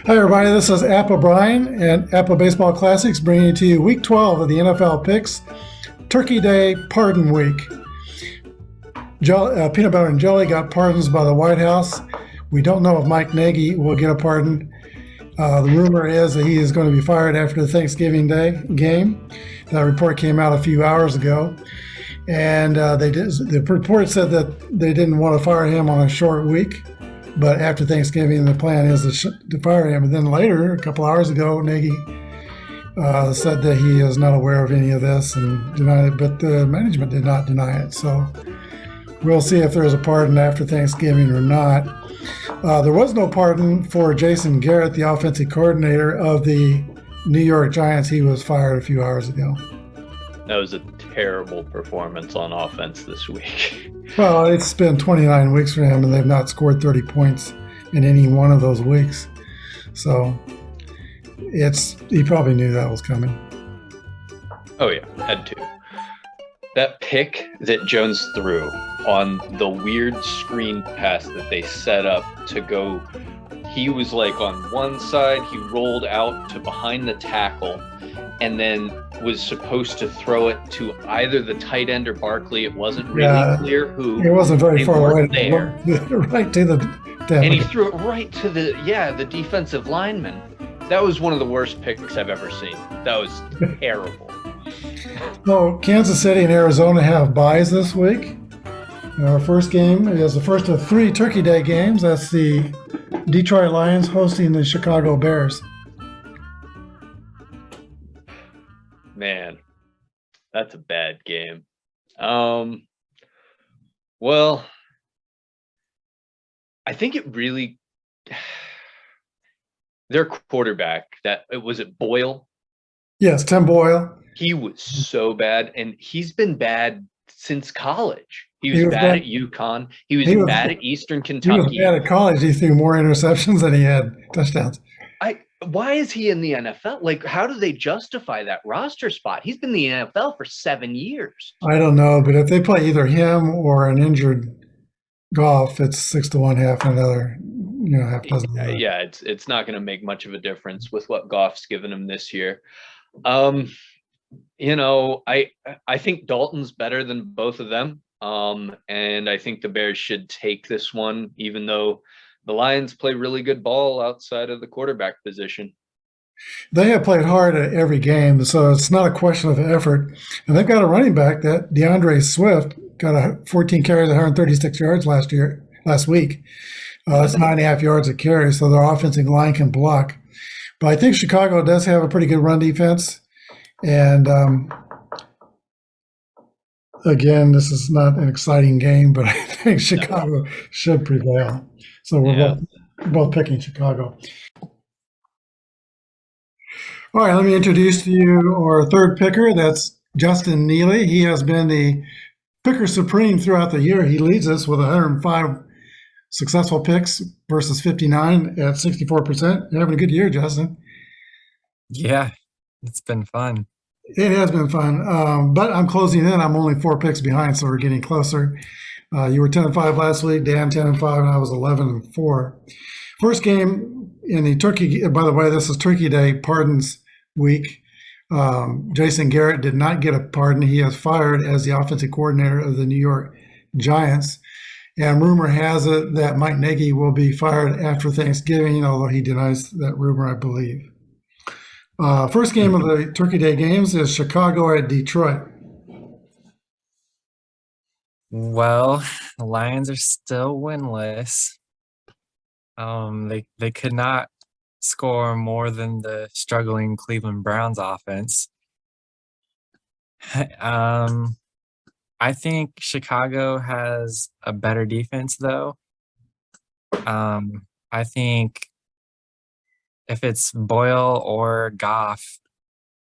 Hi, everybody. This is Apba Brian and Apba Baseball Classics bringing to you Week 12 of the NFL Picks, Turkey Day Pardon Week. Peanut butter and jelly got pardons by the White House. We don't know if Mike Nagy will get a pardon. The rumor is that he is going to be fired after the Thanksgiving Day game. That report came out a few hours ago. And the report said that they didn't want to fire him on a short week. But after Thanksgiving, the plan is to fire him. And then later, a couple hours ago, Nagy said that he is not aware of any of this and denied it. But the management did not deny it. So we'll see if there's a pardon after Thanksgiving or not. There was no pardon for Jason Garrett, the offensive coordinator of the New York Giants. He was fired a few hours ago. That was a terrible performance on offense this week. Well, it's been 29 weeks for him, and they've not scored 30 points in any one of those weeks. So he probably knew that was coming. Oh, yeah, had to. That pick that Jones threw on the weird screen pass that they set up to go, he was like on one side, he rolled out to behind the tackle, and then was supposed to throw it to either the tight end or Barkley. It wasn't really clear who. It wasn't very far away. There. Right to the and he threw it right to the defensive lineman. That was one of the worst picks I've ever seen. That was terrible. Well, Kansas City and Arizona have byes this week. Our first game is the first of 3 Turkey Day games. That's the Detroit Lions hosting the Chicago Bears. Man, that's a bad game. Well, I think it really their quarterback, was it Boyle? Yes, Tim Boyle. He was so bad, and he's been bad since college. He was bad at UConn. He was bad at Eastern Kentucky. He was bad at college. He threw more interceptions than he had touchdowns. Why is he in the NFL? Like, how do they justify that roster spot? He's been in the NFL for 7 years. I don't know, but if they play either him or an injured Goff, it's 6-1, half another, half dozen. Yeah, it's not going to make much of a difference with what Goff's given him this year. I think Dalton's better than both of them. And I think the Bears should take this one, even though the Lions play really good ball outside of the quarterback position. They have played hard at every game, so it's not a question of effort. And they've got a running back, that DeAndre Swift, got 14 carries, 136 yards last week. That's 9.5 yards a carry, so their offensive line can block. But I think Chicago does have a pretty good run defense. And again, this is not an exciting game, but I think Chicago should prevail. So we're both picking Chicago. All right, let me introduce to you our third picker. That's Justin Neely. He has been the picker supreme throughout the year. He leads us with 105 successful picks versus 59 at 64%. You're having a good year, Justin. Yeah, it's been fun. It has been fun, but I'm closing in. I'm only 4 picks behind, so we're getting closer. You were 10-5 last week, Dan 10-5, and I was 11-4. First game in the Turkey. By the way, this is Turkey Day Pardons Week. Jason Garrett did not get a pardon. He is fired as the offensive coordinator of the New York Giants. And rumor has it that Mike Nagy will be fired after Thanksgiving, although he denies that rumor, I believe. First game of the Turkey Day games is Chicago at Detroit. Well, the Lions are still winless. They could not score more than the struggling Cleveland Browns offense. I think Chicago has a better defense, though. I think if it's Boyle or Goff,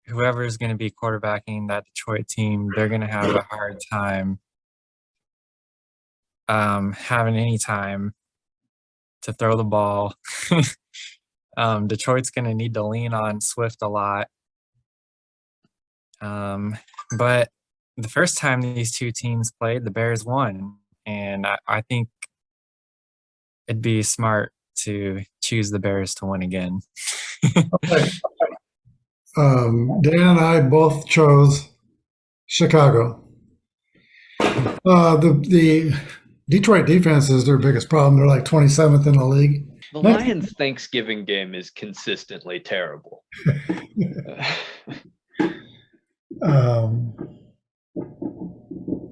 whoever is going to be quarterbacking that Detroit team, they're going to have a hard time having any time to throw the ball. Detroit's going to need to lean on Swift a lot. But the first time these two teams played, the Bears won. And I think it'd be smart to choose the Bears to win again. Okay. Dan and I both chose Chicago. The Detroit defense is their biggest problem. They're like 27th in the league. The Lions' Thanksgiving game is consistently terrible.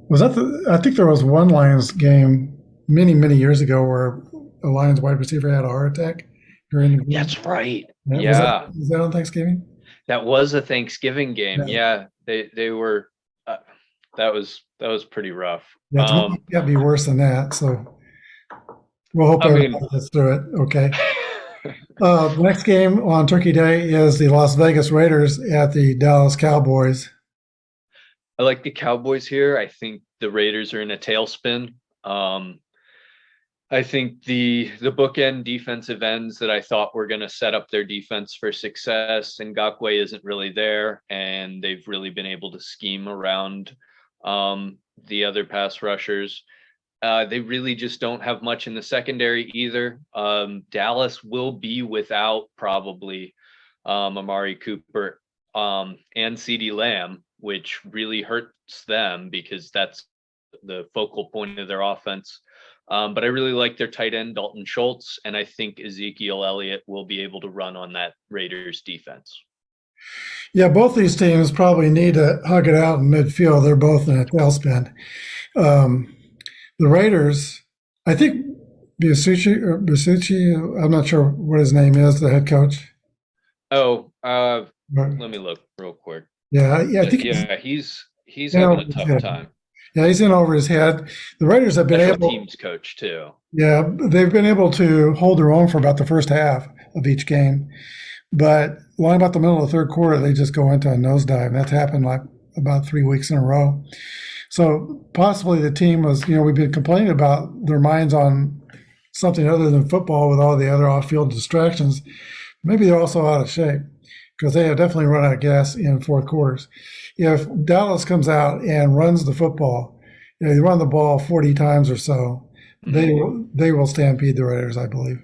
Was that I think there was one Lions game many years ago where a Lions wide receiver had a heart attack during the game. That's right. Yeah. Was that on Thanksgiving? That was a Thanksgiving game. Yeah, they were. That was pretty rough. Yeah, it can't be worse than that. So we'll hope everybody gets through it. Okay. The next game on Turkey Day is the Las Vegas Raiders at the Dallas Cowboys. I like the Cowboys here. I think the Raiders are in a tailspin. I think the bookend defensive ends that I thought were going to set up their defense for success, Ngakoue isn't really there, and they've really been able to scheme around the other pass rushers. They really just don't have much in the secondary either. Dallas will be without probably Amari Cooper and CeeDee Lamb, which really hurts them because that's the focal point of their offense. But I really like their tight end, Dalton Schultz, and I think Ezekiel Elliott will be able to run on that Raiders defense. Yeah, both these teams probably need to hug it out in midfield. They're both in a tailspin. The Raiders, I think Bisucci, I'm not sure what his name is, the head coach. Oh, let me look real quick. Yeah, I think he's having a tough time. Yeah, he's in over his head. The Raiders have been able. Teams coach too. Yeah, they've been able to hold their own for about the first half of each game, but along about the middle of the third quarter, they just go into a nosedive. That's happened like about 3 weeks in a row. So possibly the team was, we've been complaining about their minds on something other than football with all the other off-field distractions. Maybe they're also out of shape because they have definitely run out of gas in fourth quarters. If Dallas comes out and runs the football, they run the ball 40 times or so, they will stampede the Raiders, I believe.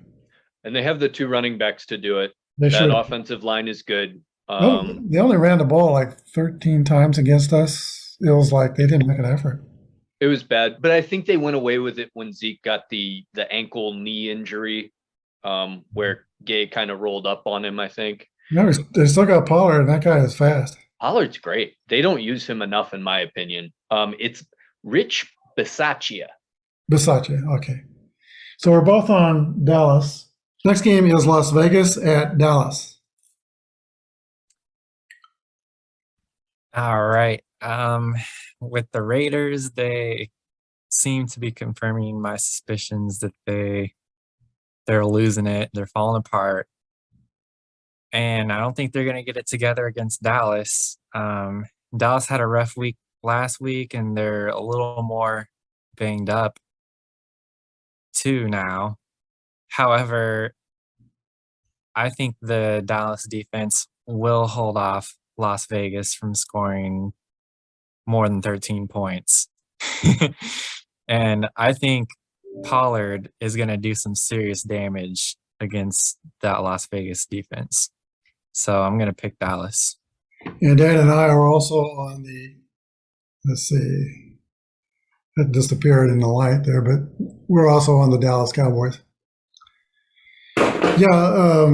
And they have the two running backs to do it. That offensive line is good. They only ran the ball like 13 times against us. It was like they didn't make an effort. It was bad, but I think they went away with it when Zeke got the ankle knee injury, where Gay kind of rolled up on him, I think. No, they still got Pollard, and that guy is fast. Pollard's great. They don't use him enough, in my opinion. It's Rich Bisaccia. Bisaccia, okay. So we're both on Dallas. Next game is Las Vegas at Dallas. All right. With the Raiders, they seem to be confirming my suspicions that they're losing it. They're falling apart. And I don't think they're going to get it together against Dallas. Dallas had a rough week last week, and they're a little more banged up too now. However, I think the Dallas defense will hold off Las Vegas from scoring more than 13 points. And I think Pollard is going to do some serious damage against that Las Vegas defense. So I'm going to pick Dallas. And Dan and I are also on the, let's see, it disappeared in the light there, but we're also on the Dallas Cowboys. Yeah,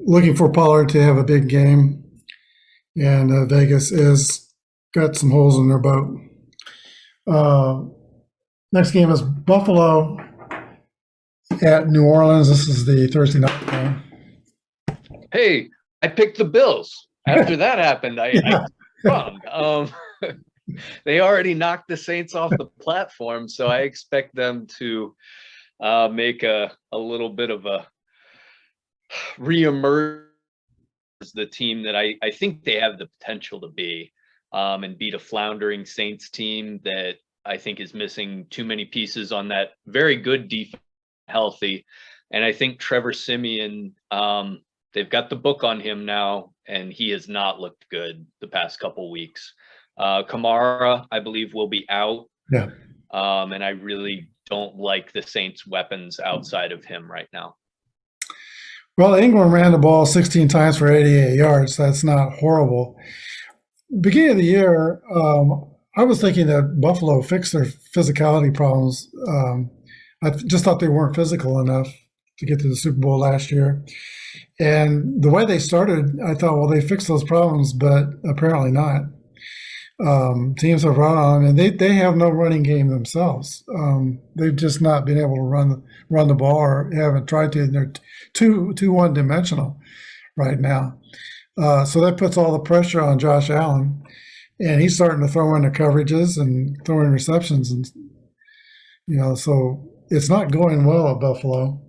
looking for Pollard to have a big game. And Vegas is got some holes in their boat. Next game is Buffalo at New Orleans. This is the Thursday night game. Hey, I picked the Bills. After that happened, I bummed. They already knocked the Saints off the platform, so I expect them to make a little bit of a reemerge as the team that I think they have the potential to be, and beat a floundering Saints team that I think is missing too many pieces on that very good defense, healthy. And I think Trevor Siemian, they've got the book on him now, and he has not looked good the past couple weeks. Kamara, I believe, will be out. Yeah. And I really don't like the Saints' weapons outside of him right now. Well, England ran the ball 16 times for 88 yards. That's not horrible. Beginning of the year, I was thinking that Buffalo fixed their physicality problems. I just thought they weren't physical enough to get to the Super Bowl last year. And the way they started, I thought, well, they fixed those problems, but apparently not. Teams have run on them, and they have no running game themselves. They've just not been able to run the ball, or haven't tried to. And they're too one dimensional right now. So that puts all the pressure on Josh Allen, and he's starting to throw in the coverages and throw in receptions, and so it's not going well at Buffalo.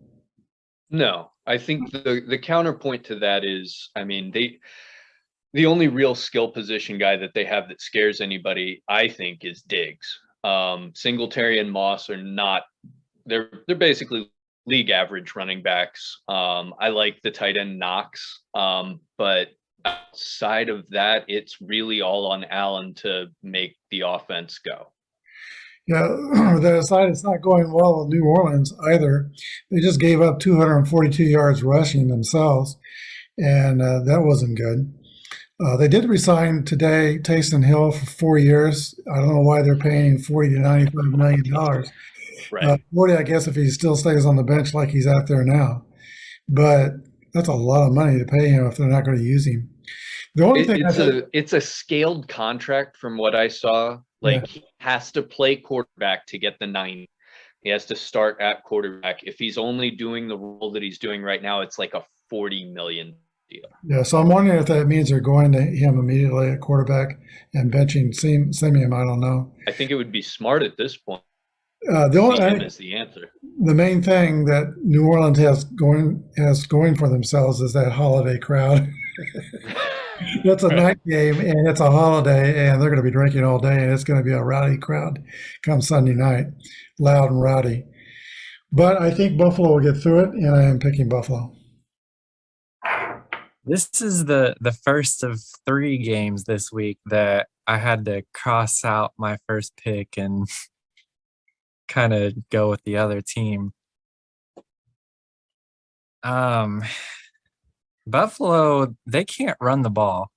No, I think the counterpoint to that is, I mean, the only real skill position guy that they have that scares anybody, I think, is Diggs. Singletary and Moss are not. They're basically league average running backs. I like the tight end Knox, but outside of that, it's really all on Allen to make the offense go. Yeah, that aside, it's not going well in New Orleans either. They just gave up 242 yards rushing themselves, and that wasn't good. They did resign today Taysom Hill for 4 years. I don't know why they're paying $40 to $95 million. Right. 40, I guess, if he still stays on the bench like he's out there now. But that's a lot of money to pay him if they're not going to use him. The only thing it's a scaled contract from what I saw. Like, he has to play quarterback to get the 9. He has to start at quarterback. If he's only doing the role that he's doing right now, it's like a $40 million deal. Yeah, so I'm wondering if that means they're going to him immediately at quarterback and benching Simeon. I don't know. I think it would be smart at this point. Simeon is the answer. The main thing that New Orleans has going for themselves is that holiday crowd. That's a night game, and it's a holiday, and they're going to be drinking all day, and it's going to be a rowdy crowd come Sunday night, loud and rowdy. But I think Buffalo will get through it, and I am picking Buffalo. This is the first of 3 games this week that I had to cross out my first pick and kind of go with the other team. Buffalo, they can't run the ball,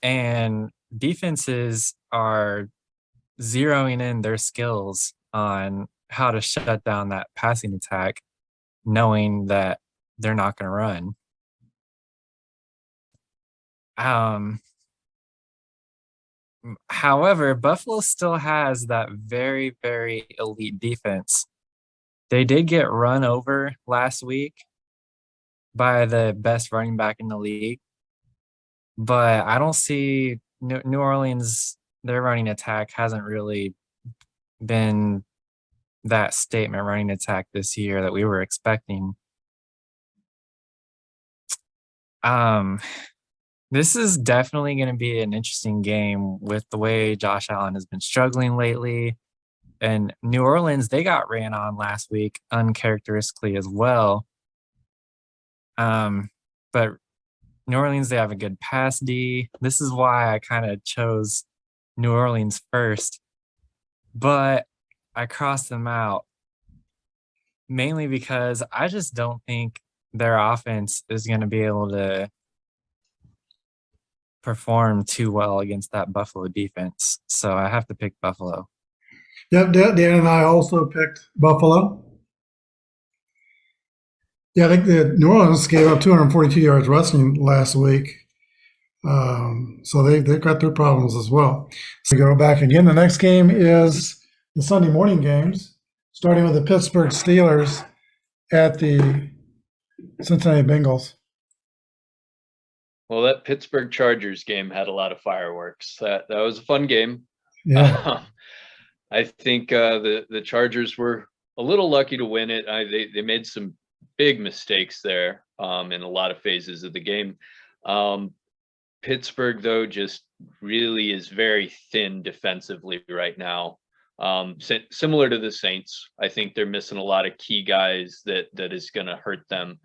and defenses are zeroing in their skills on how to shut down that passing attack, knowing that they're not going to run. However, Buffalo still has that very, very elite defense. They did get run over last week by the best running back in the league, but I don't see New Orleans, their running attack hasn't really been that statement running attack this year that we were expecting. This is definitely going to be an interesting game with the way Josh Allen has been struggling lately. And New Orleans, they got ran on last week uncharacteristically as well. But New Orleans, they have a good pass D. This is why I kind of chose New Orleans first. But I crossed them out mainly because I just don't think their offense is going to be able to perform too well against that Buffalo defense. So I have to pick Buffalo. Yep, Dan and I also picked Buffalo. Yeah, I think the New Orleans gave up 242 yards rushing last week. So they've got their problems as well. So we go back again. The next game is the Sunday morning games, starting with the Pittsburgh Steelers at the Cincinnati Bengals. Well, that Pittsburgh Chargers game had a lot of fireworks. That was a fun game. Yeah. I think the Chargers were a little lucky to win it. They made some big mistakes there in a lot of phases of the game. Pittsburgh, though, just really is very thin defensively right now. Similar to the Saints, I think they're missing a lot of key guys that is going to hurt them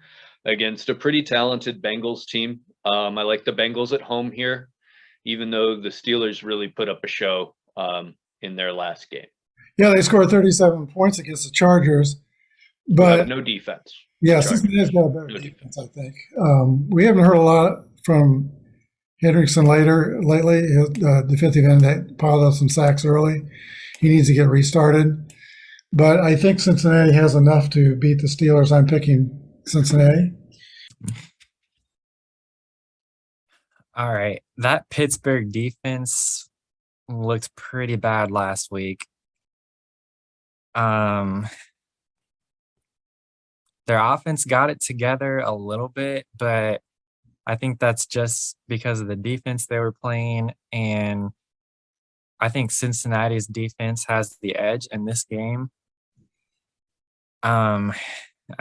against a pretty talented Bengals team. I like the Bengals at home here, even though the Steelers really put up a show in their last game. Yeah, they scored 37 points against the Chargers, but no defense. Yeah, Chargers. Cincinnati's got a better No defense, I think. We haven't heard a lot from Hendrickson lately. His defensive end that piled up some sacks early. He needs to get restarted. But I think Cincinnati has enough to beat the Steelers. I'm picking Cincinnati. All right. That Pittsburgh defense looked pretty bad last week. Their offense got it together a little bit, but I think that's just because of the defense they were playing. And I think Cincinnati's defense has the edge in this game. I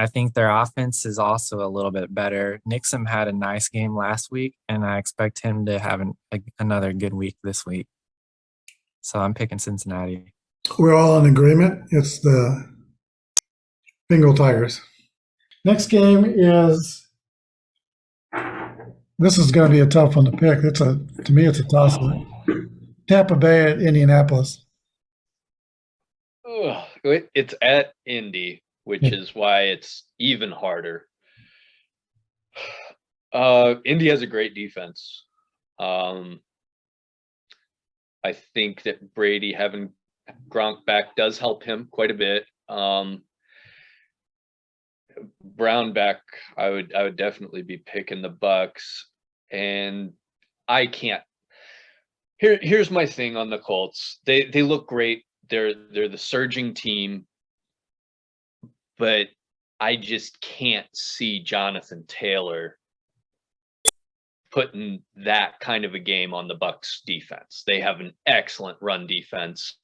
think their offense is also a little bit better. Nixon had a nice game last week, and I expect him to have another good week this week. So I'm picking Cincinnati. We're all in agreement. It's the Bengal Tigers. Next game is – this is going to be a tough one to pick. To me, it's a toss-up. Tampa Bay at Indianapolis. It's at Indy, which is why it's even harder. Indy has a great defense. I think that Brady having Gronk back does help him quite a bit. Brown back, I would definitely be picking the Bucks, and I can't. Here's my thing on the Colts. They look great. They're the surging team, but I just can't see Jonathan Taylor putting that kind of a game on the Bucks defense. They have an excellent run defense.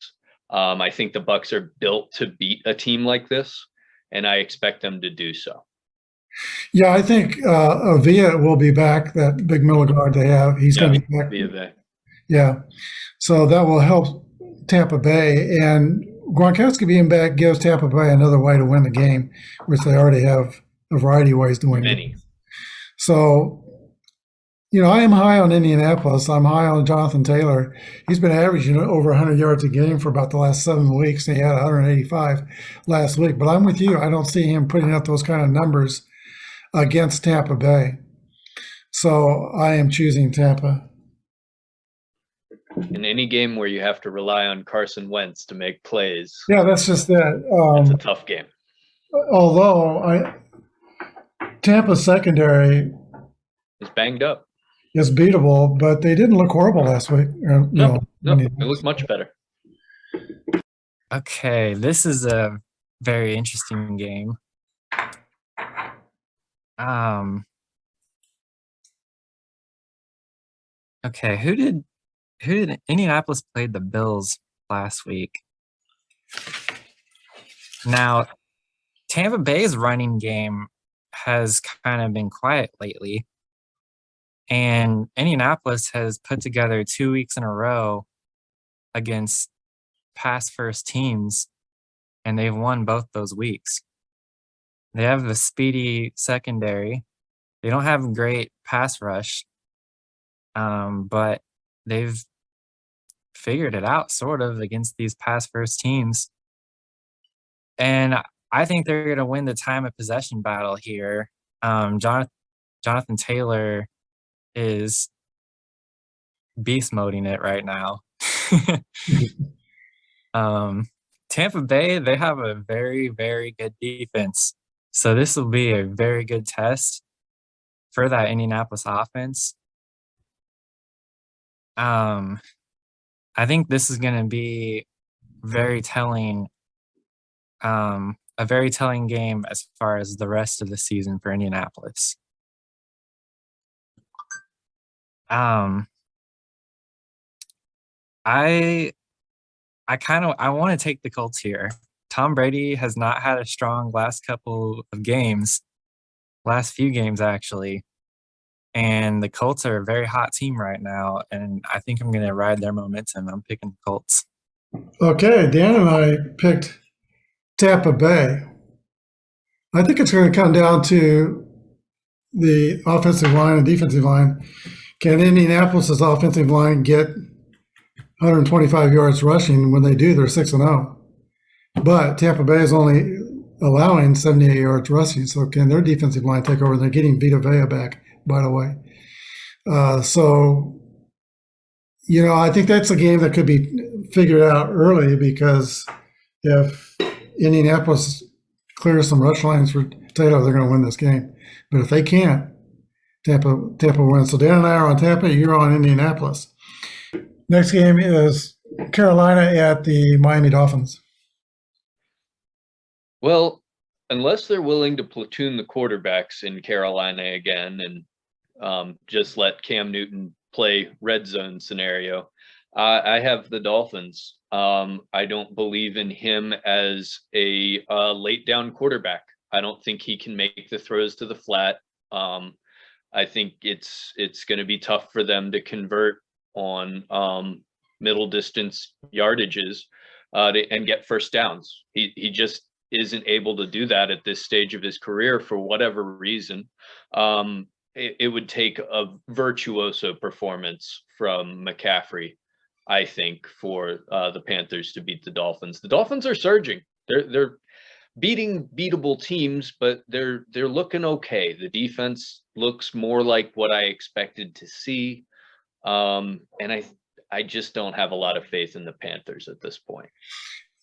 I think the Bucks are built to beat a team like this, and I expect them to do so. Yeah, I think Avia will be back, that big middle guard they have. He's going to be back. Via. Yeah. So that will help Tampa Bay. And Gronkowski being back gives Tampa Bay another way to win the game, which they already have a variety of ways to win. Many. So, I am high on Indianapolis. I'm high on Jonathan Taylor. He's been averaging over 100 yards a game for about the last 7 weeks. And he had 185 last week. But I'm with you. I don't see him putting up those kind of numbers against Tampa Bay. So I am choosing Tampa. In any game where you have to rely on Carson Wentz to make plays. Yeah, that's just that. It's a tough game. Although Tampa's secondary It's banged up. is beatable, but they didn't look horrible last week. No, they look much better. Okay, this is a very interesting game. Okay, who did Indianapolis played the Bills last week? Now, Tampa Bay's running game has kind of been quiet lately, and Indianapolis has put together 2 weeks in a row against pass-first teams, and they've won both those weeks. They have the speedy secondary. They don't have a great pass rush, but they've figured it out sort of against these pass-first teams. And I think they're going to win the time of possession battle here. Jonathan Taylor is beast moding it right now. Tampa Bay, they have a very, very good defense. So this will be a very good test for that Indianapolis offense. I think this is going to be very telling, a very telling game as far as the rest of the season for Indianapolis. I want to take the Colts here. Tom Brady has not had a strong last few games actually. And the Colts are a very hot team right now, and I think I'm going to ride their momentum. I'm picking the Colts. Okay, Dan and I picked Tampa Bay. I think it's going to come down to the offensive line and defensive line. Can Indianapolis' offensive line get 125 yards rushing? When they do, they're 6-0. But Tampa Bay is only allowing 78 yards rushing. So can their defensive line take over? And they're getting Vita Vea back, by the way. So, I think that's a game that could be figured out early, because if Indianapolis clears some rush lines for Taylor, they're going to win this game. But if they can't, Tampa wins. So Dan and I are on Tampa. You're on Indianapolis. Next game is Carolina at the Miami Dolphins. Well, unless they're willing to platoon the quarterbacks in Carolina again and just let Cam Newton play red zone scenario, I have the Dolphins. I don't believe in him as a late down quarterback. I don't think he can make the throws to the flat. I think it's going to be tough for them to convert on middle distance yardages and get first downs. He just isn't able to do that at this stage of his career for whatever reason. It would take a virtuoso performance from McCaffrey, I think, for the Panthers to beat the Dolphins. The Dolphins are surging. They're beating beatable teams, but they're looking okay. The defense looks more like what I expected to see, and I just don't have a lot of faith in the Panthers at this point.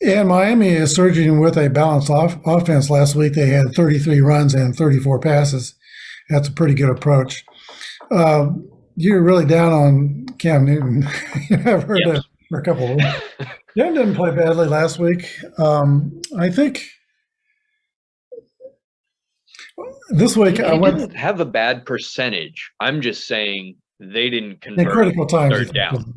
And Miami is surging with a balanced offense. Last week they had 33 runs and 34 passes. That's a pretty good approach. You're really down on Cam Newton. I've heard that for a couple of weeks. Cam didn't play badly last week. I think this week He didn't have a bad percentage. I'm just saying they didn't convert in critical times. third down.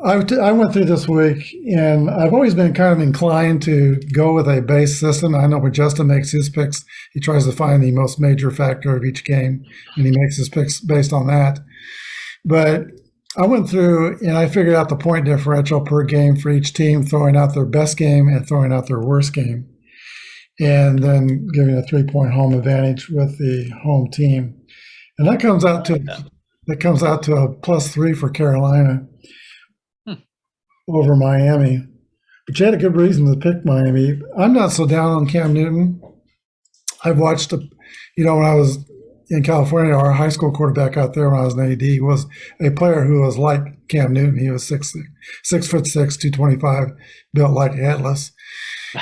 I went through this week, and I've always been kind of inclined to go with a base system. I know when Justin makes his picks, he tries to find the most major factor of each game, and he makes his picks based on that. But I went through and I figured out the point differential per game for each team, throwing out their best game and throwing out their worst game, and then giving a 3-point home advantage with the home team. And that comes out to a +3 for Carolina over Miami. But you had a good reason to pick Miami. I'm not so down on Cam Newton. I've watched, when I was in California, our high school quarterback out there when I was an AD was a player who was like Cam Newton. He was 6'6", 225, built like Atlas.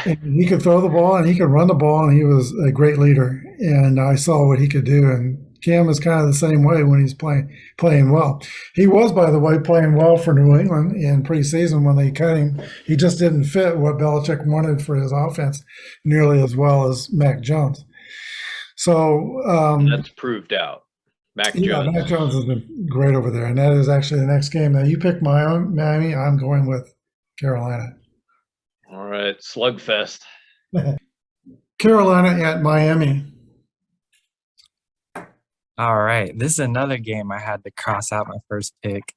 And he could throw the ball and he could run the ball, and he was a great leader. And I saw what he could do. And Cam is kind of the same way when he's playing well. He was, by the way, playing well for New England in preseason when they cut him. He just didn't fit what Belichick wanted for his offense nearly as well as Mac Jones. So that's proved out. Mac Jones has been great over there, and that is actually the next game. Now you pick Miami. I'm going with Carolina. All right, slugfest. Carolina at Miami. All right, this is another game I had to cross out my first pick.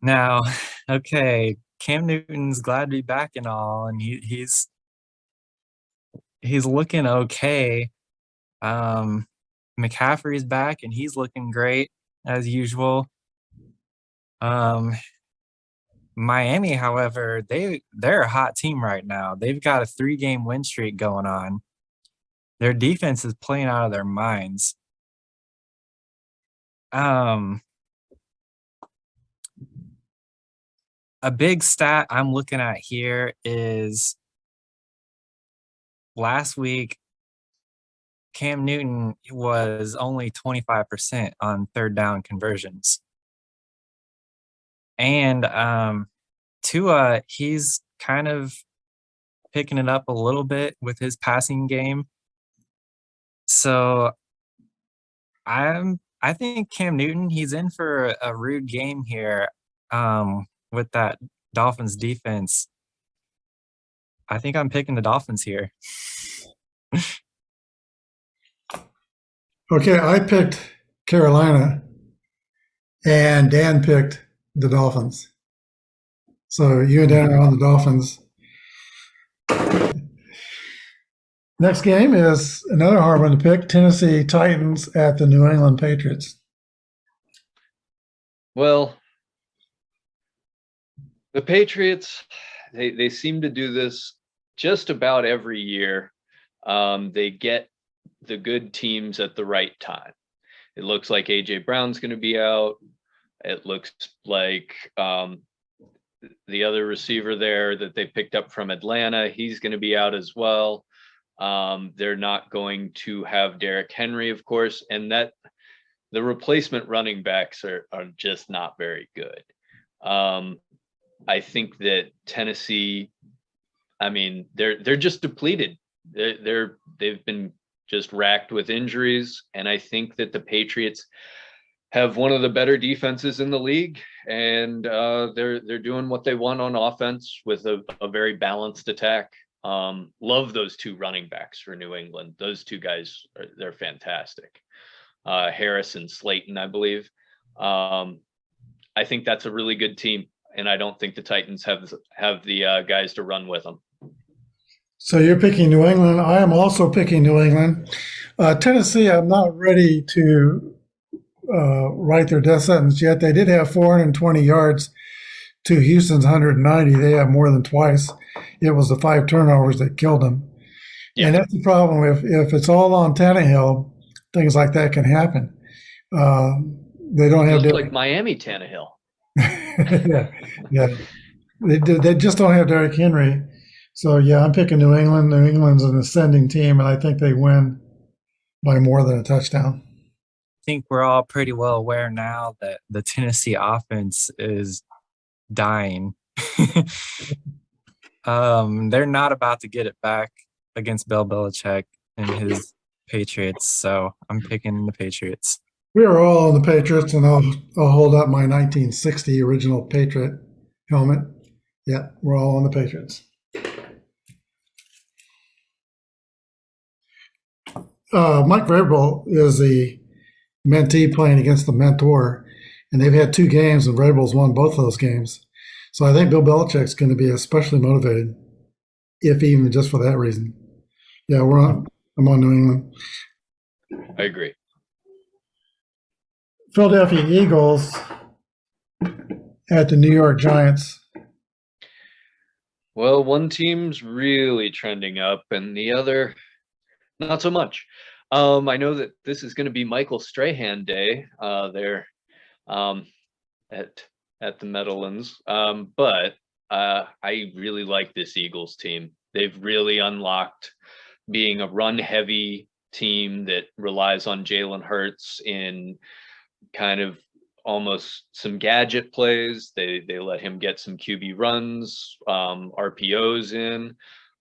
Now, okay, Cam Newton's glad to be back and all, and he's looking okay. McCaffrey's back, and he's looking great as usual. Miami, however, they're a hot team right now. They've got a 3-game win streak going on. Their defense is playing out of their minds. A big stat I'm looking at here is last week, Cam Newton was only 25% on third down conversions. And Tua, he's kind of picking it up a little bit with his passing game. So I think Cam Newton, he's in for a rude game here with that Dolphins defense. I think I'm picking the Dolphins here. Okay, I picked Carolina, and Dan picked the Dolphins. So you and Dan are on the Dolphins. Next game is another hard one to pick, Tennessee Titans at the New England Patriots. Well, The Patriots, they seem to do this just about every year. They get the good teams at the right time. It looks like AJ Brown's going to be out. It looks like the other receiver there that they picked up from Atlanta, he's going to be out as well. They're not going to have Derrick Henry, of course, and that the replacement running backs are just not very good. I think that Tennessee, I mean, they're just depleted. They've been just racked with injuries, and I think that the Patriots have one of the better defenses in the league, and they're doing what they want on offense with a very balanced attack. Love those two running backs for New England. Those two guys, they're fantastic. Harris and Slayton, I believe. I think that's a really good team, and I don't think the Titans have the guys to run with them. So you're picking New England. I am also picking New England. Tennessee, I'm not ready to write their death sentence yet. They did have 420 yards to Houston's 190. They have more than twice. It was the 5 turnovers that killed them. Yeah. And that's the problem. If it's all on Tannehill, things like that can happen. They don't have like Miami Tannehill. yeah. They just don't have Derrick Henry. So, yeah, I'm picking New England. New England's an ascending team, and I think they win by more than a touchdown. I think we're all pretty well aware now that the Tennessee offense is dying. They're not about to get it back against Bill Belichick and his Patriots, so I'm picking the Patriots. We are all on the Patriots, and I'll hold up my 1960 original Patriot helmet. Yeah, we're all on the Patriots. Mike Vrabel is the mentee playing against the mentor, and they've had 2 games, and Vrabel's won both of those games. So I think Bill Belichick's going to be especially motivated, if even just for that reason. Yeah, I'm on New England. I agree. Philadelphia Eagles at the New York Giants. Well, one team's really trending up, and the other not so much. I know that this is going to be Michael Strahan Day there at the Meadowlands, but I really like this Eagles team. They've really unlocked being a run-heavy team that relies on Jalen Hurts in kind of almost some gadget plays. They let him get some QB runs, RPOs in.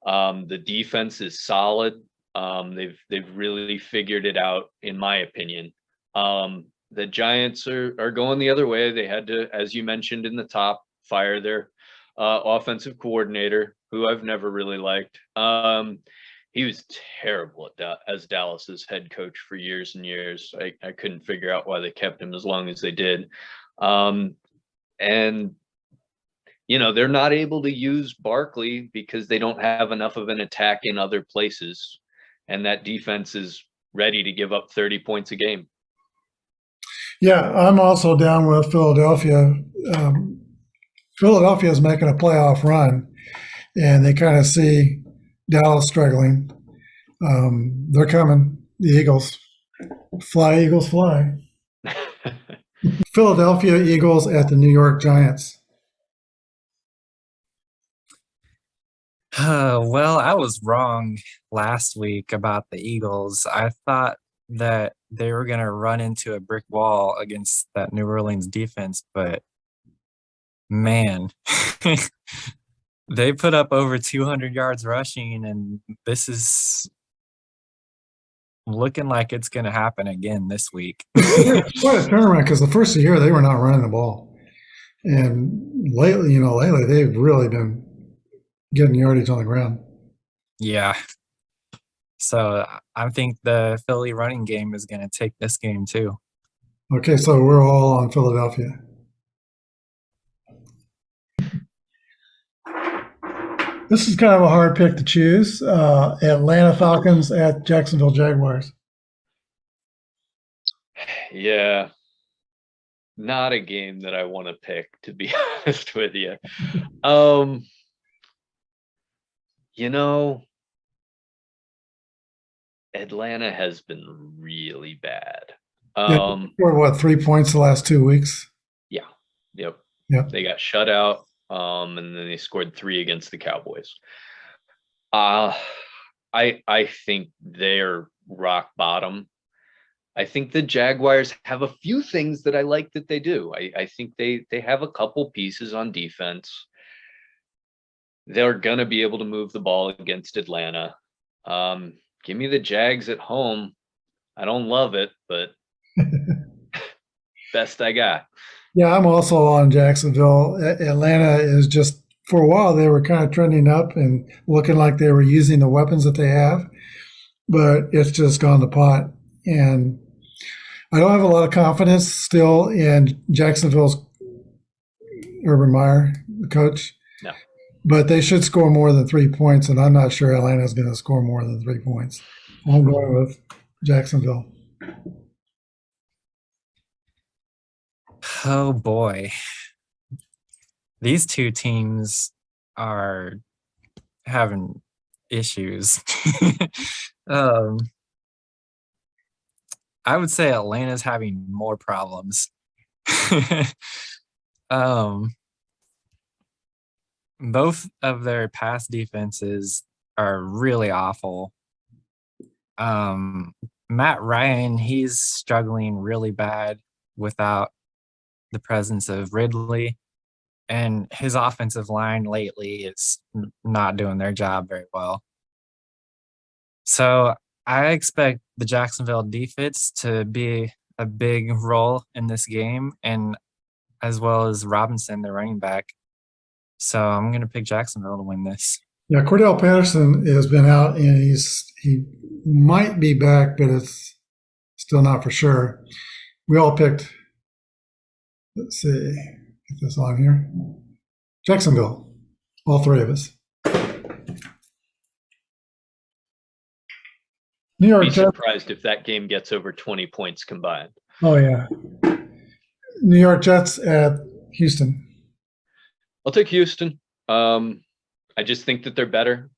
The defense is solid. They've really figured it out, in my opinion. The Giants are going the other way. They had to, as you mentioned in the top, fire their offensive coordinator, who I've never really liked. He was terrible as Dallas's head coach for years and years. I couldn't figure out why they kept him as long as they did. And they're not able to use Barkley because they don't have enough of an attack in other places. And that defense is ready to give up 30 points a game. Yeah, I'm also down with Philadelphia. Philadelphia is making a playoff run, and they kind of see Dallas struggling. They're coming. The Eagles. Fly, Eagles, fly. Philadelphia Eagles at the New York Giants. Well, I was wrong last week about the Eagles. I thought that they were going to run into a brick wall against that New Orleans defense, but man, they put up over 200 yards rushing, and this is looking like it's going to happen again this week. It's quite a turnaround because the first of the year they were not running the ball, and lately they've really been getting yardage on the ground. Yeah. So I think the Philly running game is going to take this game too. Okay, so we're all on Philadelphia. This is kind of a hard pick to choose. Atlanta Falcons at Jacksonville Jaguars. Yeah. not a game that I want to pick, to be honest with you. You know, Atlanta has been really bad. Scored what, 3 points the last 2 weeks? Yeah. Yep. Yep. They got shut out, and then they scored 3 against the Cowboys. I think they're rock bottom. I think the Jaguars have a few things that I like that they do. I think they have a couple pieces on defense. They're going to be able to move the ball against Atlanta. Give me the Jags at home. I don't love it, but best I got. Yeah, I'm also on Jacksonville. Atlanta is just, for a while, they were kind of trending up and looking like they were using the weapons that they have, but it's just gone to pot. And I don't have a lot of confidence still in Jacksonville's Urban Meyer, the coach. No. But they should score more than 3 points, and I'm not sure Atlanta's going to score more than 3 points. I'm going with Jacksonville. Oh boy. These two teams are having issues. I would say Atlanta's having more problems. Both of their pass defenses are really awful. Matt Ryan, he's struggling really bad without the presence of Ridley, and his offensive line lately is not doing their job very well. So I expect the Jacksonville defense to be a big role in this game, and as well as Robinson, the running back. So I'm going to pick Jacksonville to win this. Yeah, Cordell Patterson has been out, and he might be back, but it's still not for sure. We all picked, let's see, get this on here, Jacksonville, all three of us. New York Be Jets. surprised if that game gets over 20 points combined. Oh, yeah. New York Jets at Houston. I'll take Houston. I just think that they're better.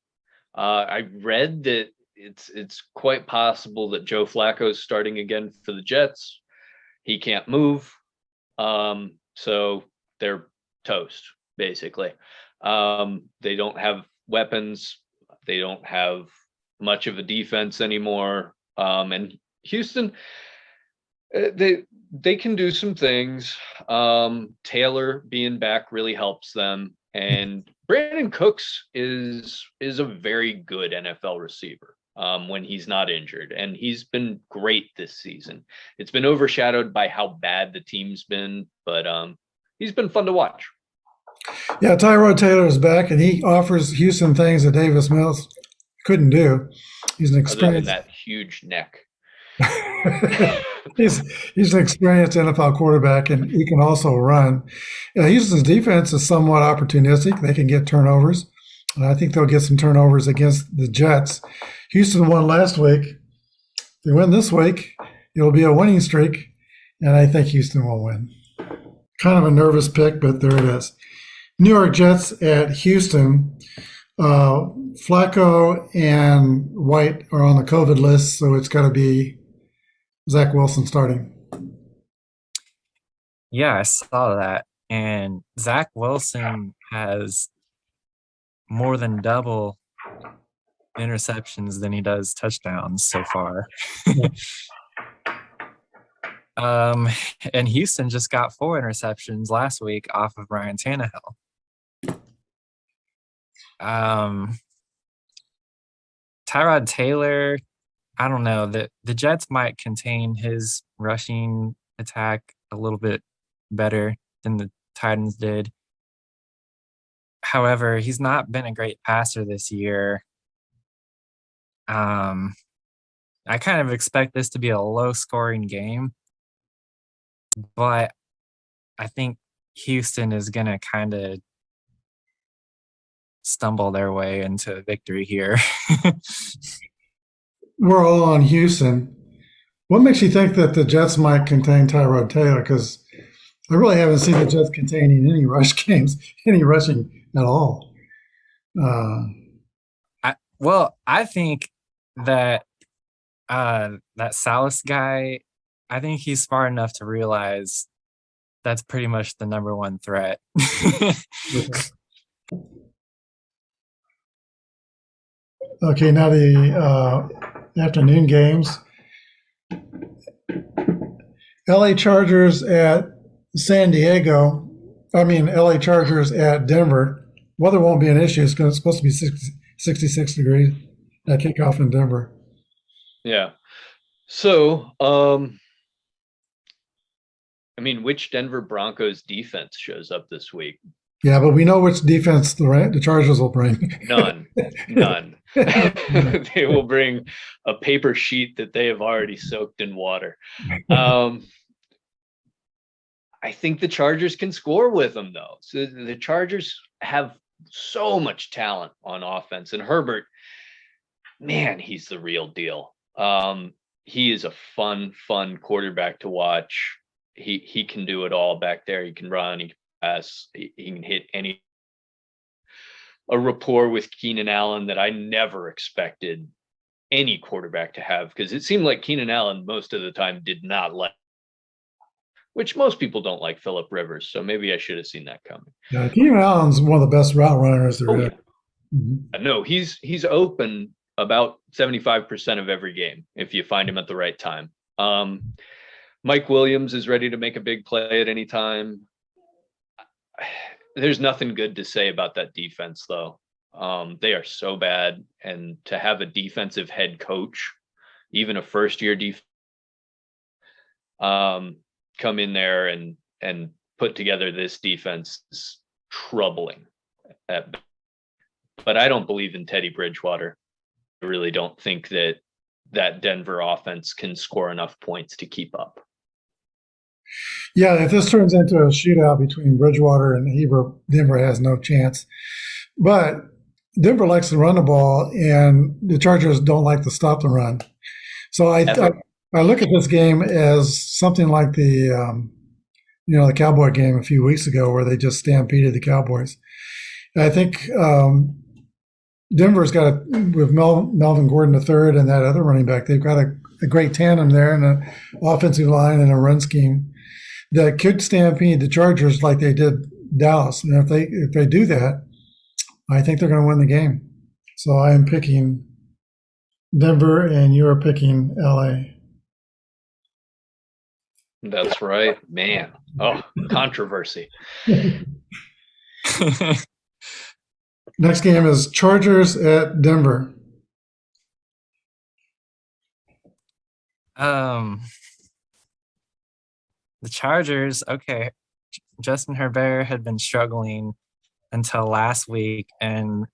I read that it's quite possible that Joe Flacco is starting again for the Jets. He can't move. So they're toast, basically. They don't have weapons. They don't have much of a defense anymore. And Houston, they can do some things. Taylor being back really helps them. And Brandon Cooks is a very good NFL receiver when he's not injured. And he's been great this season. It's been overshadowed by how bad the team's been, but he's been fun to watch. Yeah, Tyrod Taylor is back, and he offers Houston things that Davis Mills couldn't do. He's an experienced. Other than that huge neck. he's an experienced NFL quarterback, and he can also run. Houston's defense is somewhat opportunistic. They can get turnovers, and I think they'll get some turnovers against the Jets. Houston won last week. If they win this week, it'll be a winning streak, and I think Houston will win. Kind of a nervous pick, but there it is. New York Jets at Houston. Flacco and White are on the COVID list, so it's got to be Zach Wilson starting. Yeah, I saw that. And Zach Wilson has more than double interceptions than he does touchdowns so far. And Houston just got 4 interceptions last week off of Ryan Tannehill. Tyrod Taylor, I don't know. The Jets might contain his rushing attack a little bit better than the Titans did. However, he's not been a great passer this year. I kind of expect this to be a low-scoring game, but I think Houston is going to kind of stumble their way into victory here. We're all on Houston. What makes you think that the Jets might contain Tyrod Taylor? Because I really haven't seen the Jets containing any rush games, any rushing at all. I think that that Salas guy, I think he's smart enough to realize that's pretty much the number one threat. Okay, now the afternoon games. LA Chargers at San Diego. LA Chargers at Denver. Weather won't be an issue. It's supposed to be 66 degrees at kickoff in Denver. Yeah. So, which Denver Broncos defense shows up this week? Yeah, but we know which defense the Chargers will bring. None. They will bring a paper sheet that they have already soaked in water. I think the Chargers can score with them, though. So the Chargers have so much talent on offense. And Herbert, man, he's the real deal. He is a fun quarterback to watch. He can do it all back there. He can run, he can pass, he can hit a rapport with Keenan Allen that I never expected any quarterback to have, because it seemed like Keenan Allen most of the time did not like, which most people don't like Phillip Rivers. So maybe I should have seen that coming. Yeah, Keenan Allen's one of the best route runners there is. Yeah. Mm-hmm. No, he's open about 75% of every game if you find him at the right time. Mike Williams is ready to make a big play at any time. There's nothing good to say about that defense, though. They are so bad, and to have a defensive head coach, even a first-year come in there and put together this defense is troubling. But I don't believe in Teddy Bridgewater. I really don't think that Denver offense can score enough points to keep up. Yeah, if this turns into a shootout between Bridgewater and Heber, Denver has no chance. But Denver likes to run the ball, and the Chargers don't like to stop the run. So I look at this game as something like the Cowboy game a few weeks ago, where they just stampeded the Cowboys. And I think Denver's got with Melvin Gordon III and that other running back, they've got a great tandem there, and an offensive line and a run scheme that could stampede the Chargers like they did Dallas. And if they do that, I think they're going to win the game. So I am picking Denver, and you are picking LA. That's right, man. Oh, controversy. Next game is Chargers at Denver. The Chargers, okay. Justin Herbert had been struggling until last week and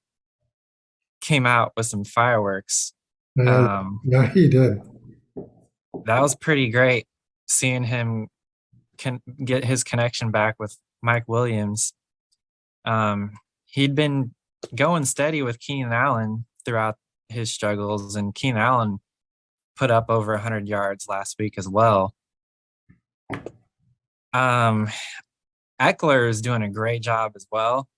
came out with some fireworks. Yeah, he did. That was pretty great, seeing him can get his connection back with Mike Williams. He'd been going steady with Keenan Allen throughout his struggles, and Keenan Allen put up over 100 yards last week as well. Eckler is doing a great job as well.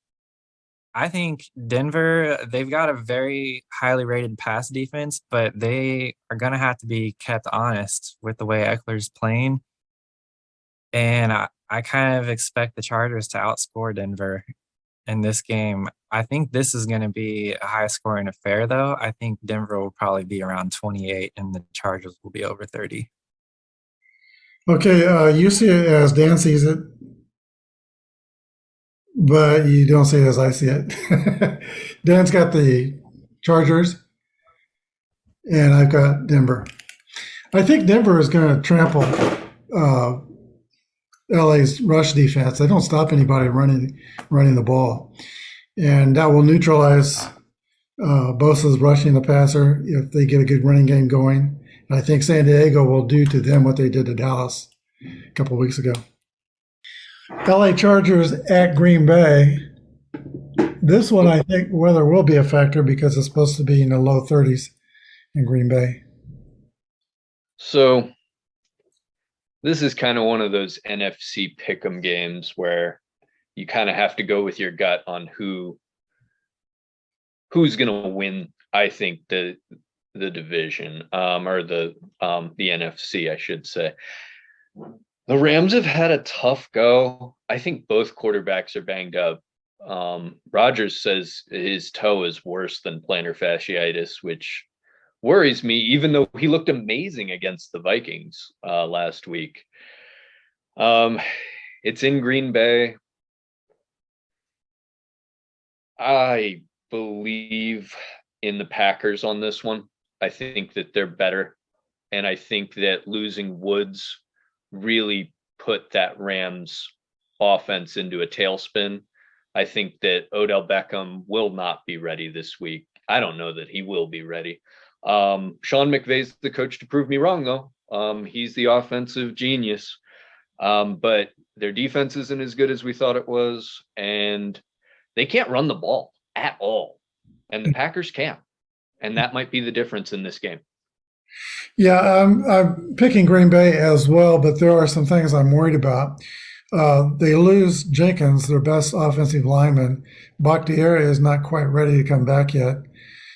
I think Denver, they've got a very highly rated pass defense, but they are going to have to be kept honest with the way Eckler's playing. And I kind of expect the Chargers to outscore Denver in this game. I think this is going to be a high-scoring affair, though. I think Denver will probably be around 28, and the Chargers will be over 30. Okay, you see it as Dan sees it, but you don't see it as I see it. Dan's got the Chargers, and I've got Denver. I think Denver is going to trample LA's rush defense. They don't stop anybody running the ball, and that will neutralize Bosa's rushing the passer if they get a good running game going. And I think San Diego will do to them what they did to Dallas a couple of weeks ago. LA Chargers at Green Bay. This one, I think weather will be a factor because it's supposed to be in the low 30s in Green Bay. So This is kind of one of those NFC pick'em games where you kind of have to go with your gut on who's going to win. I think the division, or the NFC, I should say. The Rams have had a tough go. I think both quarterbacks are banged up. Rodgers says his toe is worse than plantar fasciitis, which worries me, even though he looked amazing against the Vikings last week. It's in Green Bay. I believe in the Packers on this one. I think that they're better. And I think that losing Woods really put that Rams offense into a tailspin. I think that Odell Beckham will not be ready this week. I don't know that he will be ready. Sean McVay's the coach to prove me wrong, though. He's the offensive genius. But their defense isn't as good as we thought it was. And they can't run the ball at all. And the Packers can. And that might be the difference in this game. Yeah, I'm picking Green Bay as well, but there are some things I'm worried about. They lose Jenkins, their best offensive lineman. Bakhtiari is not quite ready to come back yet.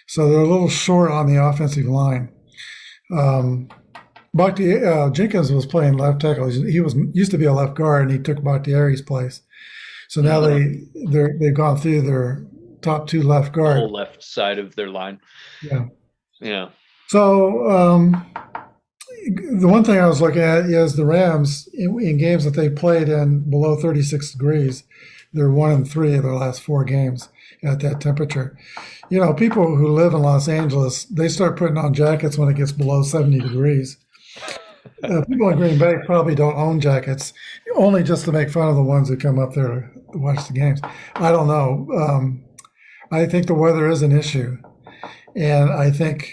So they're a little short on the offensive line. Jenkins was playing left tackle. He used to be a left guard, and he took Bakhtiari's place. So now they've gone through their top two left guard. The whole left side of their line. Yeah. So the one thing I was looking at is the Rams in games that they played in below 36 degrees. They're 1-3 of their last 4 games at that temperature. You know, people who live in Los Angeles, they start putting on jackets when it gets below 70 degrees. People in Green Bay probably don't own jackets, only just to make fun of the ones who come up there to watch the games. I don't know. I think the weather is an issue. And I think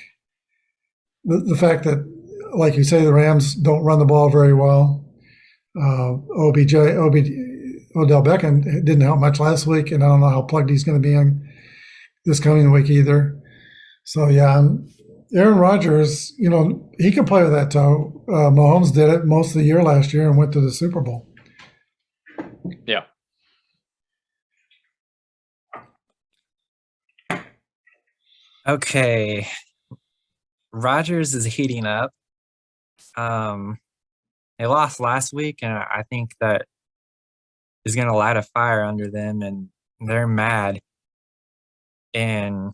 the fact that, like you say, the Rams don't run the ball very well. Odell Beckham didn't help much last week, and I don't know how plugged he's going to be in this coming week either. So, yeah, Aaron Rodgers, you know, he can play with that toe. Mahomes did it most of the year last year and went to the Super Bowl. Yeah. Okay. Rodgers is heating up. They lost last week, and I think that is going to light a fire under them, and they're mad. And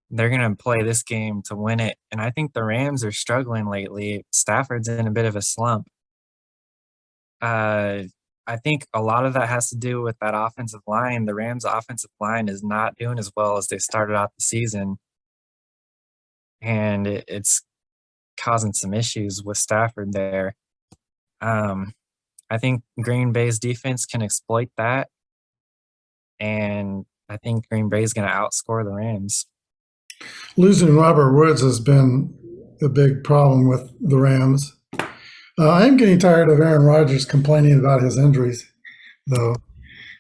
they're going to play this game to win it. And I think the Rams are struggling lately. Stafford's in a bit of a slump. I think a lot of that has to do with that offensive line. The Rams' offensive line is not doing as well as they started out the season. And it's causing some issues with Stafford there. I think Green Bay's defense can exploit that. And I think Green Bay is going to outscore the Rams. Losing Robert Woods has been a big problem with the Rams. I'm getting tired of Aaron Rodgers complaining about his injuries, though.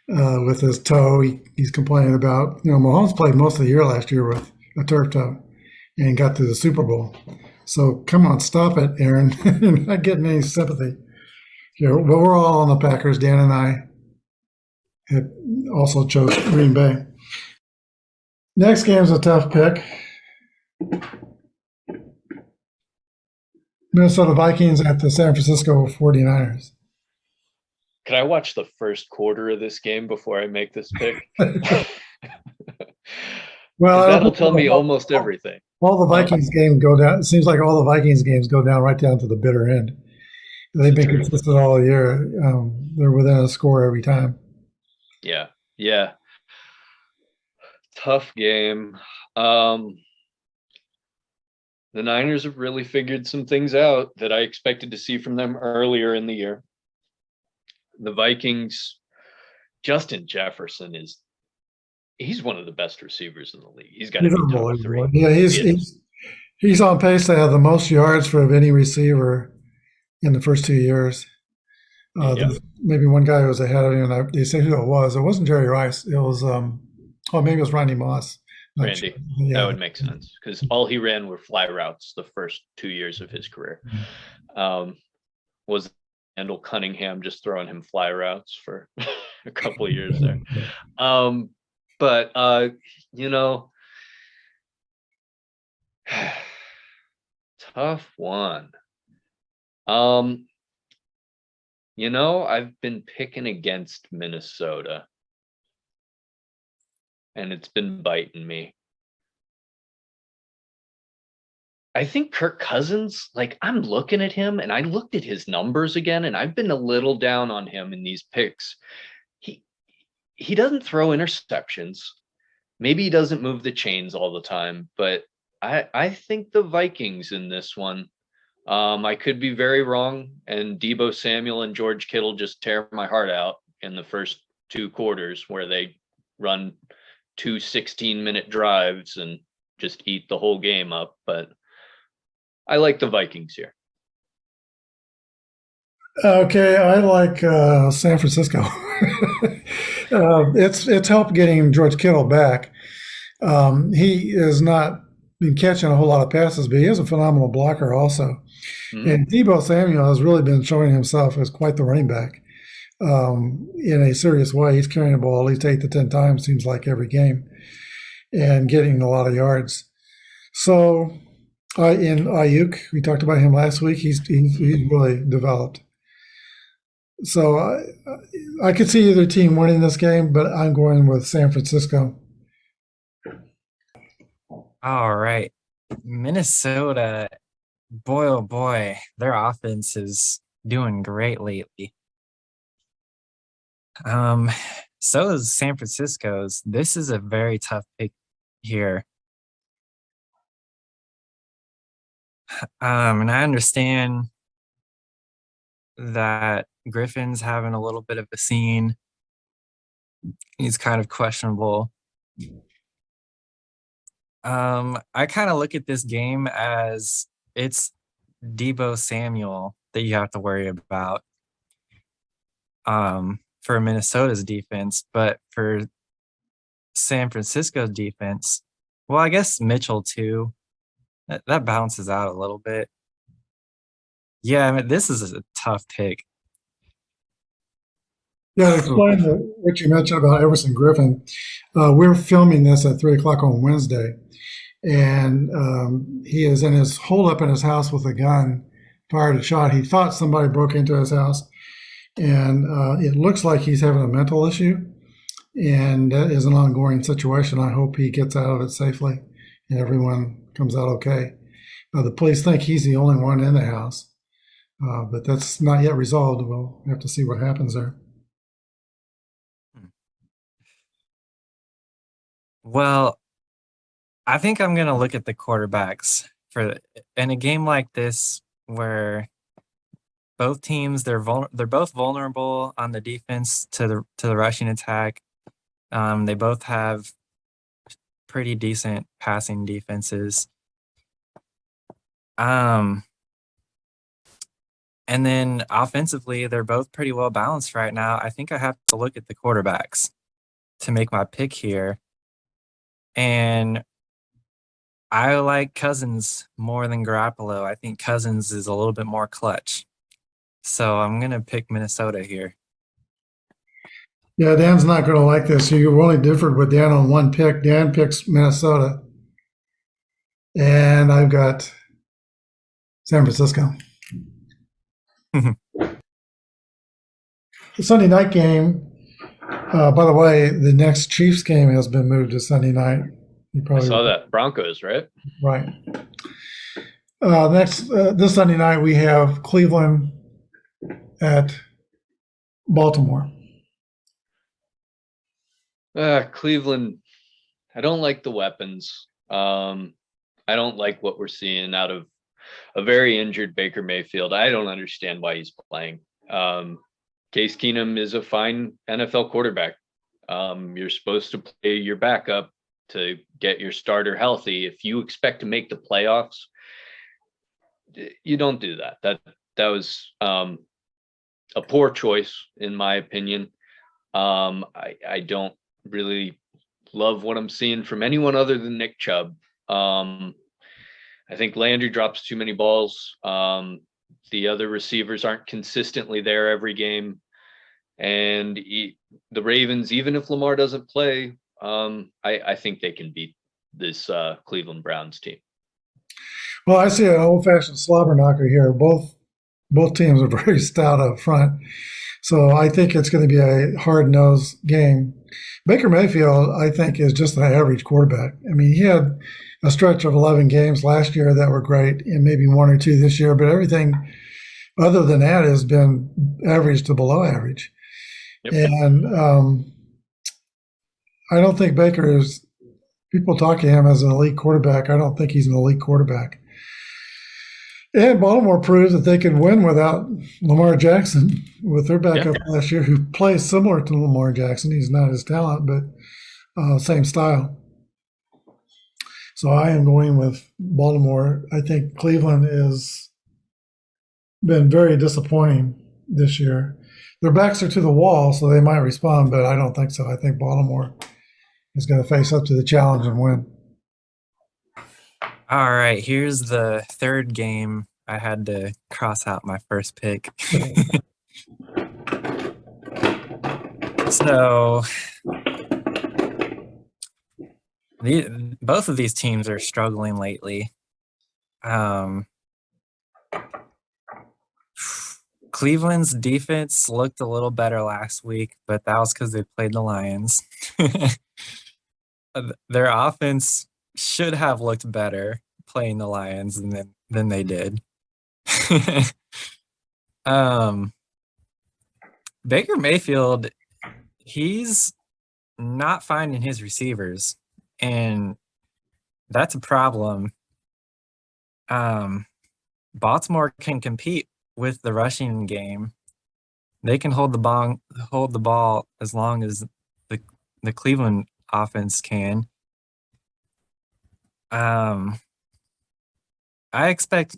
With his toe, he's complaining about, you know, Mahomes played most of the year last year with a turf toe and got to the Super Bowl. So come on, stop it, Aaron. You're not getting any sympathy. You know, but we're all on the Packers. Dan and I had also chose Green Bay. Next game's a tough pick. Minnesota Vikings at the San Francisco 49ers. Can I watch the first quarter of this game before I make this pick? Well, that'll tell me almost everything. All the Vikings games go down. It seems like all the Vikings games go down right down to the bitter end. They've been consistent all year. They're within a score every time. Yeah. Tough game. The Niners have really figured some things out that I expected to see from them earlier in the year. The Vikings, Justin Jefferson he's one of the best receivers in the league. He's got to be top 3. Yeah, he's on pace to have the most yards for any receiver in the first 2 years. Maybe one guy was ahead of him. They say who it was. It wasn't Jerry Rice. It was maybe it was Randy Moss. Randy. Yeah. That would make sense because all he ran were fly routes the first 2 years of his career. Was Randall Cunningham just throwing him fly routes for a couple of years there. But tough one. I've been picking against Minnesota, and it's been biting me. I think Kirk Cousins, I'm looking at him, and I looked at his numbers again, and I've been a little down on him in these picks. He doesn't throw interceptions. Maybe he doesn't move the chains all the time, but I think the Vikings in this one. I could be very wrong, and Deebo Samuel and George Kittle just tear my heart out in the first 2 quarters where they run 2 16-minute drives and just eat the whole game up. But I like the Vikings here. Okay, I like San Francisco. It's helped getting George Kittle back. He has not been catching a whole lot of passes, but he is a phenomenal blocker also. Mm-hmm. And Deebo Samuel has really been showing himself as quite the running back in a serious way. He's carrying the ball at least 8 to 10 times, seems like, every game, and getting a lot of yards. So in Ayuk, we talked about him last week. He's really developed. So I could see either team winning this game, but I'm going with San Francisco. All right. Minnesota, boy, oh boy, their offense is doing great lately. So is San Francisco's. This is a very tough pick here. And I understand that Griffin's having a little bit of a scene. He's kind of questionable. I kind of look at this game as it's Deebo Samuel that you have to worry about for Minnesota's defense, but for San Francisco's defense, well, I guess Mitchell too. That balances out a little bit. Yeah, I mean, this is a tough pick. Yeah, to explain what you mentioned about Everson Griffin, we're filming this at 3 o'clock on Wednesday, and he is in his hole up in his house with a gun, fired a shot. He thought somebody broke into his house, and it looks like he's having a mental issue, and that is an ongoing situation. I hope he gets out of it safely and everyone comes out okay. The police think he's the only one in the house, but that's not yet resolved. We'll have to see what happens there. Well, I think I'm going to look at the quarterbacks in a game like this where both teams they're both vulnerable on the defense to the rushing attack. They both have pretty decent passing defenses. And then offensively, they're both pretty well balanced right now. I think I have to look at the quarterbacks to make my pick here. And I like Cousins more than Garoppolo. I think Cousins is a little bit more clutch. So I'm going to pick Minnesota here. Yeah, Dan's not going to like this. You've only differed with Dan on one pick. Dan picks Minnesota. And I've got San Francisco. The Sunday night game, by the way, the next Chiefs game has been moved to Sunday night. You probably saw that. Broncos, right? Right. This Sunday night, we have Cleveland at Baltimore. Cleveland, I don't like the weapons. I don't like what we're seeing out of a very injured Baker Mayfield. I don't understand why he's playing. Case Keenum is a fine NFL quarterback. You're supposed to play your backup to get your starter healthy. If you expect to make the playoffs, you don't do that. That was a poor choice, in my opinion. I don't really love what I'm seeing from anyone other than Nick Chubb. I think Landry drops too many balls. The other receivers aren't consistently there every game. And the Ravens, even if Lamar doesn't play, I think they can beat this Cleveland Browns team. Well, I see an old-fashioned slobber knocker here. Both teams are very stout up front, so I think it's going to be a hard-nosed game. Baker Mayfield, I think, is just an average quarterback. I mean, he had a stretch of 11 games last year that were great, and maybe one or two this year, but everything other than that has been average to below average. Yep. And I don't think Baker is. People talk to him as an elite quarterback. I don't think he's an elite quarterback. And Baltimore proves that they can win without Lamar Jackson with their backup last year, who plays similar to Lamar Jackson. He's not his talent, but same style. So I am going with Baltimore. I think Cleveland has been very disappointing this year. Their backs are to the wall, so they might respond, but I don't think so. I think Baltimore is going to face up to the challenge and win. All right, here's the third game. I had to cross out my first pick. So both of these teams are struggling lately. Cleveland's defense looked a little better last week, but that was because they played the Lions. Their offense should have looked better playing the Lions than they did. Baker Mayfield, he's not finding his receivers, and that's a problem. Baltimore can compete with the rushing game. They can hold the ball as long as the Cleveland offense can. I expect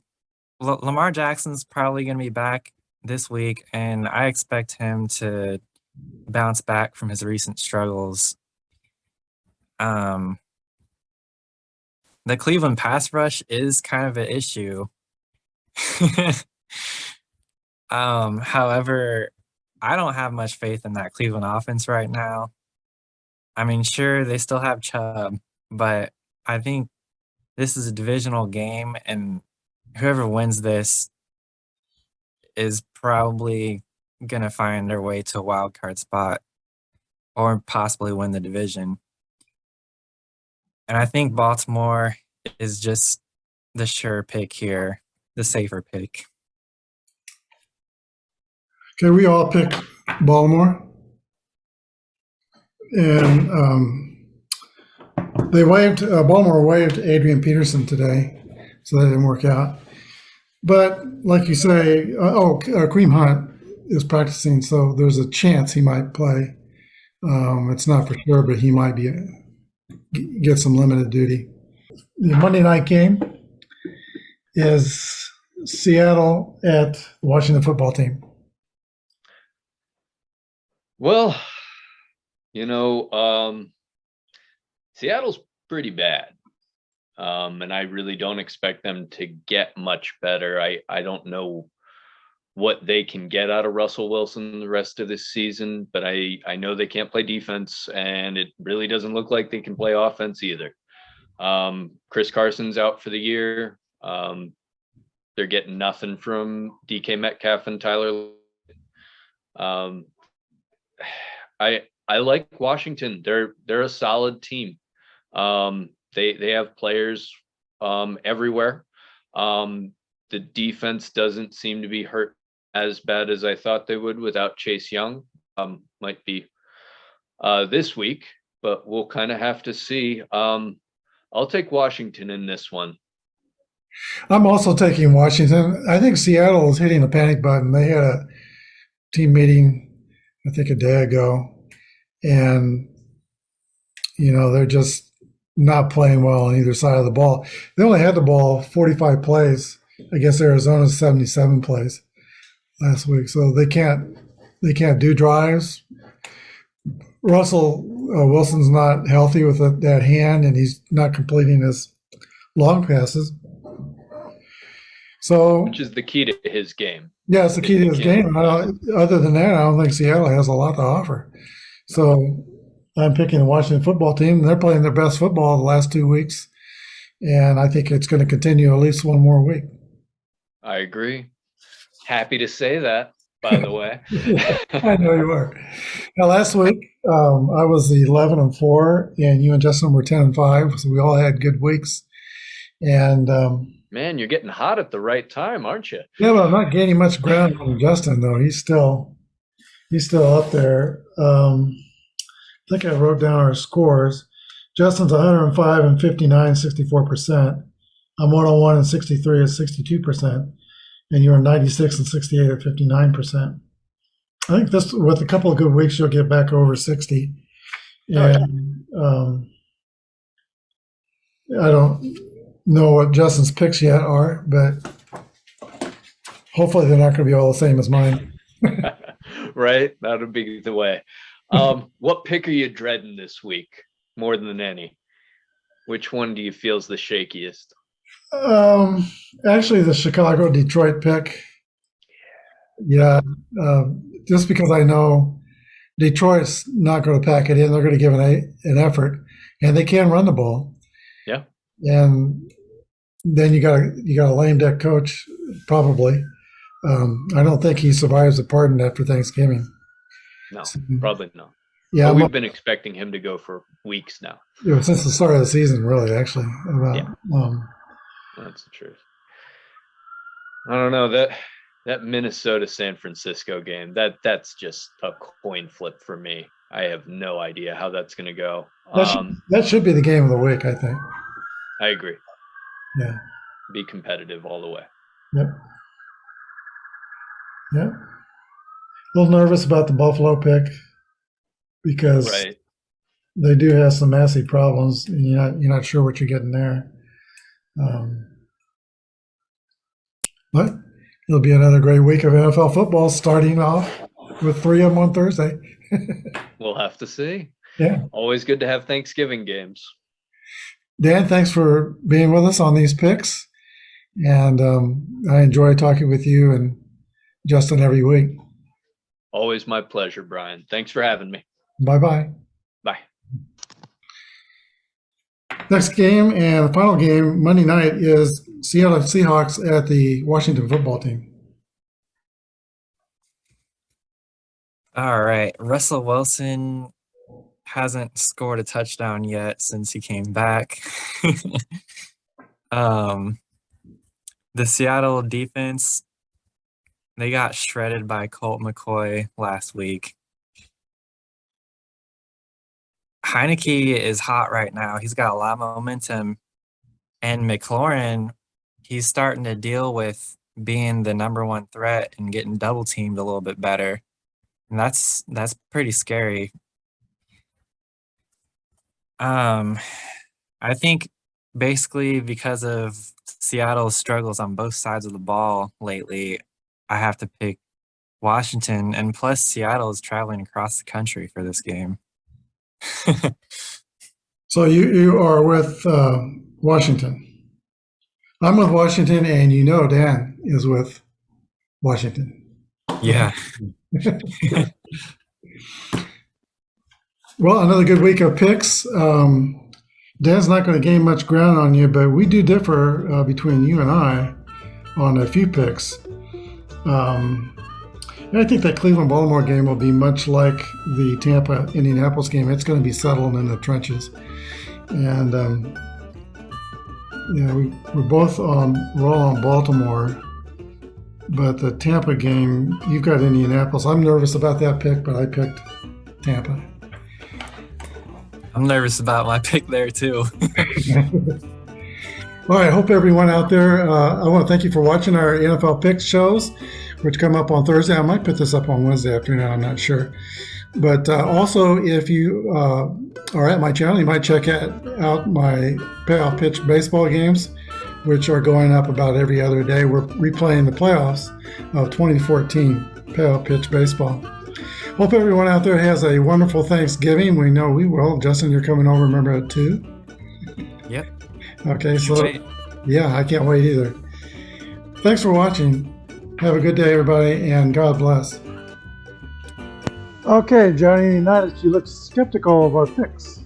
Lamar Jackson's probably going to be back this week, and I expect him to bounce back from his recent struggles. The Cleveland pass rush is kind of an issue. However, I don't have much faith in that Cleveland offense right now. I mean, sure, they still have Chubb, but I think this is a divisional game, and whoever wins this is probably going to find their way to a wild card spot or possibly win the division. And I think Baltimore is just the sure pick here, the safer pick. Okay, we all pick Baltimore. And Baltimore waived Adrian Peterson today, so that didn't work out. But like you say, Kareem Hunt is practicing, so there's a chance he might play. It's not for sure, but he might get some limited duty. The Monday night game is Seattle at the Washington football team. Well, Seattle's pretty bad. And I really don't expect them to get much better. I don't know what they can get out of Russell Wilson the rest of this season, but I know they can't play defense, and it really doesn't look like they can play offense either. Chris Carson's out for the year. They're getting nothing from DK Metcalf and Tyler. I like Washington. They're a solid team. They have players everywhere. The defense doesn't seem to be hurt as bad as I thought they would without Chase Young. Might be this week, but we'll kind of have to see. I'll take Washington in this one. I'm also taking Washington. I think Seattle is hitting the panic button. They had a team meeting, I think, a day ago, and they're just not playing well on either side of the ball. They only had the ball 45 plays against Arizona's 77 plays last week, so they can't do drives. Russell Wilson's not healthy with that hand, and he's not completing his long passes. So, which is the key to his game. yeah, it's the key to his game. Other than that, I don't think Seattle has a lot to offer. So I'm picking the Washington football team. They're playing their best football the last 2 weeks, and I think it's going to continue at least one more week. I agree. Happy to say that, by the way. I know you are. Now, last week I was 11-4, and you and Justin were 10-5, so we all had good weeks. And man, you're getting hot at the right time, aren't you? yeah, but I'm not gaining much ground on Justin though. He's still up there. I think I wrote down our scores. Justin's 105 and 59, 64%. I'm 101 and 63 at 62%. And you're 96 and 68 at 59%. I think this, with a couple of good weeks, you'll get back over 60. And I don't know what Justin's picks yet are, but hopefully they're not going to be all the same as mine. Right? That would be the way. What pick are you dreading this week more than any? Which one do you feel is the shakiest? Actually, the Chicago-Detroit pick. Yeah, just because I know Detroit's not going to pack it in. They're going to give an effort, and they can run the ball. Yeah. And then you got a lame duck coach, probably. I don't think he survives the pardon after Thanksgiving. No, probably not. Yeah, but we've been expecting him to go for weeks now. Since the start of the season, really, actually. That's the truth. I don't know, that Minnesota San Francisco game, that's just a coin flip for me. I have no idea how that's going to go. That should be the game of the week, I think. I agree. Yeah. Be competitive all the way. Yep. Yep. A little nervous about the Buffalo pick because they do have some massive problems, and you're not sure what you're getting there. But it'll be another great week of NFL football, starting off with 3 of them on Thursday. We'll have to see. Yeah. Always good to have Thanksgiving games. Dan, thanks for being with us on these picks. And I enjoy talking with you and Justin every week. Always my pleasure, Brian. Thanks for having me. Bye-bye. Bye. Next game and the final game Monday night is Seattle Seahawks at the Washington football team. All right. Russell Wilson hasn't scored a touchdown yet since he came back. The Seattle defense, they got shredded by Colt McCoy last week. Heineke is hot right now. He's got a lot of momentum. And McLaurin, he's starting to deal with being the number one threat and getting double teamed a little bit better. And that's pretty scary. I think basically because of Seattle's struggles on both sides of the ball lately, I have to pick Washington. And plus, Seattle is traveling across the country for this game. So you are with Washington. I'm with Washington, and Dan is with Washington. Yeah. Well, another good week of picks. Dan's not going to gain much ground on you, but we do differ between you and I on a few picks. And I think that Cleveland-Baltimore game will be much like the Tampa-Indianapolis game. It's going to be settled in the trenches. And, we're both we're all on Baltimore. But the Tampa game, you've got Indianapolis. I'm nervous about that pick, but I picked Tampa. I'm nervous about my pick there, too. All right, I hope everyone out there, I want to thank you for watching our NFL Picks shows, which come up on Thursday. I might put this up on Wednesday afternoon, I'm not sure. But also, if you are at my channel, you might check out my payoff pitch baseball games, which are going up about every other day. We're replaying the playoffs of 2014 payoff pitch baseball. Hope everyone out there has a wonderful Thanksgiving. We know we will. Justin, you're coming over, remember, at 2? Yep. Okay, so yeah, I can't wait either. Thanks for watching. Have a good day, everybody, and God bless. Okay, Johnny Unitas, you look skeptical of our picks.